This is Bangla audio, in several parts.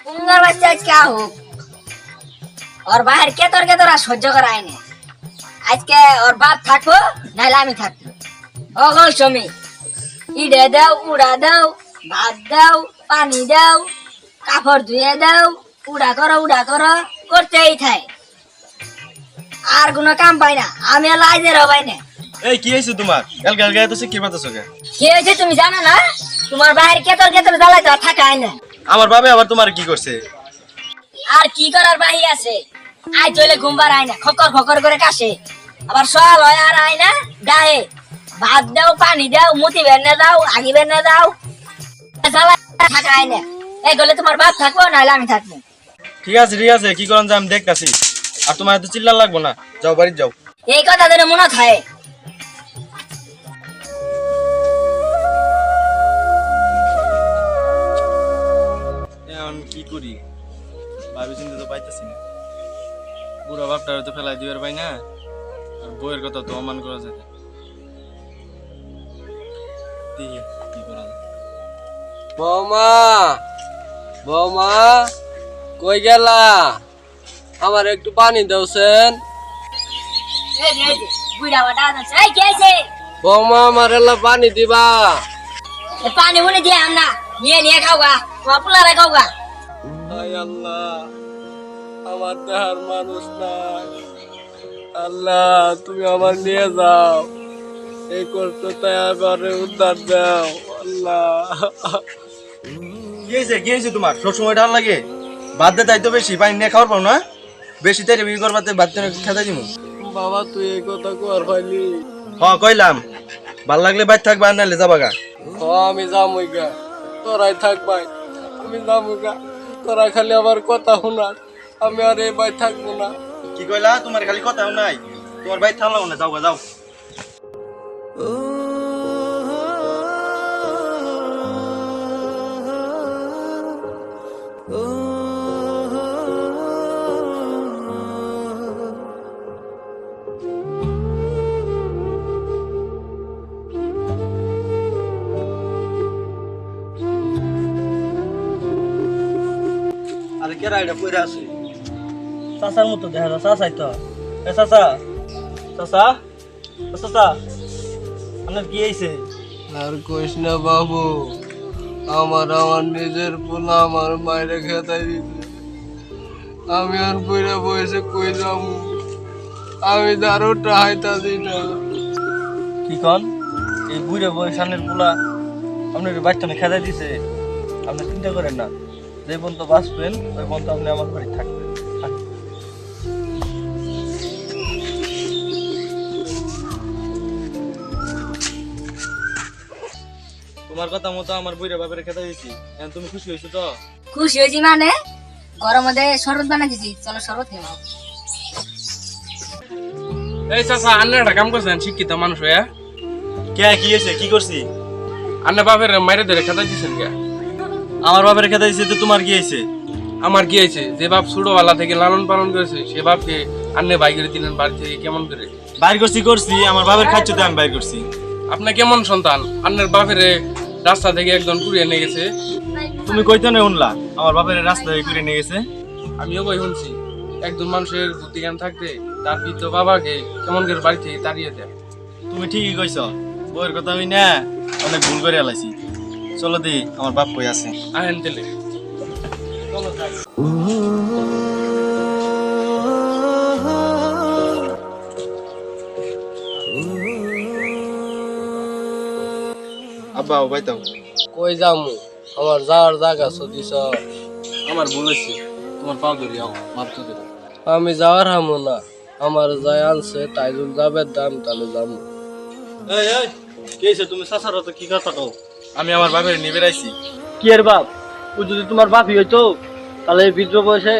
পুঙ্গার বাচ্চা আজকে হোক ওর বাহির কেতর আর সহ্য করা আইনে আজকে ওর বাপ থাকবো নাহলে আমি থাকবো ও গো সমী ইডে দাও উড়া দাও ভাত দাও পানি দাও কাপড় ধুয়ে দাও উড়া করো করতেই থাই আর কোনো কাম পাই না আমি লাইজের হবাই না। এই কি হইছে তোমার কাল কাল গায়ে তো কি পাতাছো কে কি হয়েছে তুমি জানো না তোমার বাহির কেতর জ্বালাই তো আর থাকা হয় না। আমার বাবে আবার তোমার কি করছে আর কি করার বাহি আছে আই চলে ঘুমবার আয় না খকর করে কাশে আবার সকাল হয় আর আয় না গায়ে ভাত দাও পানি দাও মুতি বেনে দাও আগি বেনে দাও জ্বালাই থাকা আয় না এই গলে তোমার বাপ থাকবো নাহলে আমি থাকবো। ঠিক আছে কি করেন যে আমি দেখতাছি আর তোমার এত চিল্লা লাগবো না যাও বাড়ি যাও। এই কথা যেন মনে থাকে। এখন কি করি ভাবি চিন্তা তো পাইতেছি না বুড়া বাপটা তো ফেলাই দিবার পাই না আর বইয়ের কথা তো অমান করা যায় না। দেখি কি করা যায়। বৌমা বৌমা কই গেলা আমার একটু পানি দাওছেন। বুড়া বাটা আছে এই কে আছে বৌমা আমার এলা পানি দিবা। পানি উনি দিয়ে আমরা নিয়ে খাওগা তোমার পোলারে খাওগা। হায় আল্লাহ আমার দেহার মানুষ নাই আল্লাহ তুমি আমার নিয়ে যাও এই কষ্টটা এবারে উদ্ধার দাও আল্লাহ। কি হয়েছে তোমার সবসময় ডাল লাগে বাদ দে তাই তো বেশি পানি নিয়ে খাওয়ার পাও না বেশি তাই বিক্রি করবাতে বাদ খেতে দিব। বাবা তুই এই কথা কর হইলি কইলাম ভাল লাগলে বাইর থাকবা আর নাহলে যাবা গা। আমি যামই গা তোরাই থাক ভাই আমি যামই গা তোরা খালি আমার কথা শোনার আমি আর এই ভাই থাকবো না। কি কইলা তোমার খালি কথাও নাই তোমার বাইর থাকলাম না যাও গা যাও। আরে কেরা এটা কইরা আছে চাচার মতো দেখা যায় চাচাই তো এ চাচা চাচা চাচা আপনার কি হয়েছে? আর কইস না বাবু আমার নিজের পোলা আমার মায়ের খেতাই দিতে আমি আর কইরা বসে কই যাবো আমি দারো টাইতাছি না। কি কন এই বুড়ে বই সামনের পোলা আপনার বাচ্চানে খেদাই দিছে আপনি চিন্তা করেন না যে পর্যন্ত বাঁচবেন ওই পর্যন্ত আপনি আমার বাড়ি থাকবেন। তোমার কথা মতো আমার বইরা বাপের খেতে দিয়েছি এখন তুমি খুশি হয়েছো তো? খুশি হয়েছি মানে গরম মধ্যে শরবত বানাই দিছি চলো শরবত খেয়ে নাও। এই চাচা আন্না একটা কাম করছেন শিক্ষিত মানুষ হয়ে কে কি হয়েছে কি করছি? আন্না বাপের মাইরে ধরে খেতা দিচ্ছেন কে? আমার বাপের খেতে দিয়েছে তো তোমার কি হয়েছে? আমার কি হয়েছে যে বাপ ছোটবেলা থেকে লালন পালন করেছে সে বাপকে আন্নে বাই করে দিলেন বাড়ি থেকে কেমন করে? বাইর করছি আমার বাপের খাচ্ছতে আমি বাইর করছি। আপনার কেমন সন্তান আন্নের বাপের রাস্তা থেকে একজন কুড়িয়ে নিয়ে গেছে? তুমি কইতে না শুনলা আমার বাপের রাস্তা থেকে ঘুরে নিয়ে গেছে? আমিও বই শুনছি একজন মানুষের বুদ্ধি জ্ঞান থাকতে তার পিত বাবাকে কেমন করে বাড়ি থেকে তাড়িয়ে দেয়। তুমি ঠিকই কইছ বইয়ের কথা আমি না অনেক ভুল করে আলাইছি। চলো দি আমার বাপ কই আছে। আহেন তেলে আব্বা ও বাইতাও কই যামু আমার যাওয়ার জায়গা সদিস আমার ভুল হয়েছে তোমার পাও ধরি মাপ তো দেবো। আমি যাওয়ার হামু না আমার যাই আনছে তাইজুল যাবে দাম তাহলে যামু। এই এই কি হয়েছে তুমি চাচার তো কি কথা কও? আমি আমার বাপের নিয়ে বেড়াইছি। কি এর বাপ ও যদি তোমার বাপই হইতো তাহলে এই বৃদ্ধ বয়সে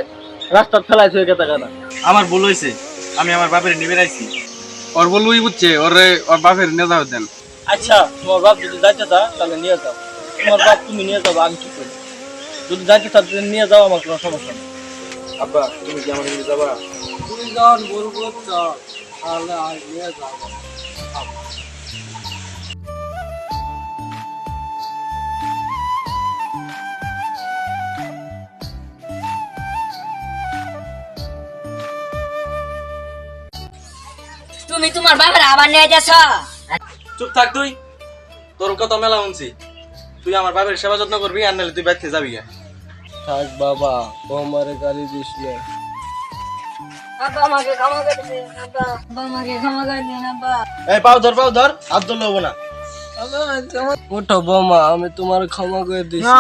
রাস্তার ফেলাইছে ওই কথা কানা। আমার ভুল হয়েছে আমি আমার বাপের নিয়ে বেড়াইছি। ওর বলবই বুঝছে ওরে ওর বাপের নেতা দেন। আচ্ছা তোমার বাপ যদি যাইতে চাও তাহলে নিয়ে যাও তোমার বাপ তুমি নিয়ে যাবো আমি কি করি যদি যাইতে চাও তাহলে নিয়ে যাও আমার কোনো সমস্যা নেই। আব্বা তুমি কি আমার নিয়ে যাবা? তুমি যখন বলবো তাহলে আজ নিয়ে যাবো। তুমি তোমার বাবার আবার নিয়ে যাচ্ছ। চুপ থাক তুই, তোর কথা মেলা শুনছি। তুই আমার বাবার সেবা যত্ন করবি, আর নাহলে তুই বাইতে যাবি গা। থাক বাবা, ও আমারে গালি দিস না। আব্বা আমাকে ক্ষমা করে দিন, আব্বা আমাকে ক্ষমা করে দিন আব্বা। এই পাও ধর, হাত ধরলে হবো না। ওঠো বৌমা, আমি তোমার ক্ষমা করে দিচ্ছি।